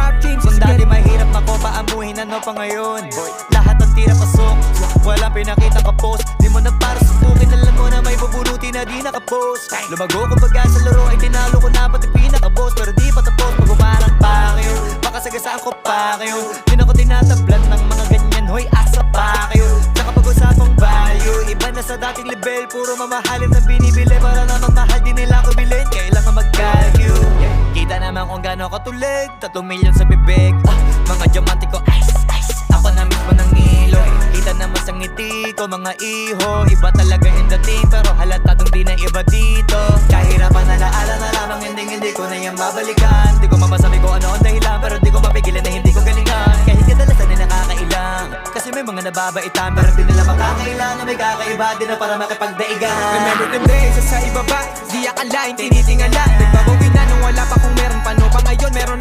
our dreams. Kung dati mahirap ako paamuhin, ano pa ngayon? Lahat ng tira pasok, walang pinakita ka post. Di mo na para subukin, alam mo na may bubuluti na di nakapost. Lumago kumbaga sa laro ay tinalo ko na pati pinaka-boss. Pero di pa tapos, pag umarang pa kayo, baka sagasaan ko pa kayo. Di na ko tinatablan ng mga ganyan, hoy asa pa kayo. Tsaka pag-usapang value, iba na sa dating level. Puro mamahalin na binibili, para namang mahal din nila ko bilhin. Kailangan mag-calculate, kita naman kung gano'n katulig, 3 milyon sa bibig. Mga diamante ko, ice, ice, ako na mismo ng ilo. Kita naman sa ngiti ko, mga iho. Iba talaga yung dating, pero halatadong di na iba dito. Kahirapan na laala na lamang, hindi ko na yan babalikan. Di ko mamasabi ko ano ang dahilan, pero di ko mapigilan na hindi ko galingan. Kahit kadalasan na nakakailang, kasi may mga nababaitan, pero di nila makakailan na may kakaiba din na para makipagdaigan. Remember the days, sa ibaba, di akalain, tinitingala. Nagbabawi na nung wala pa kung meron, paano pa ngayon, meron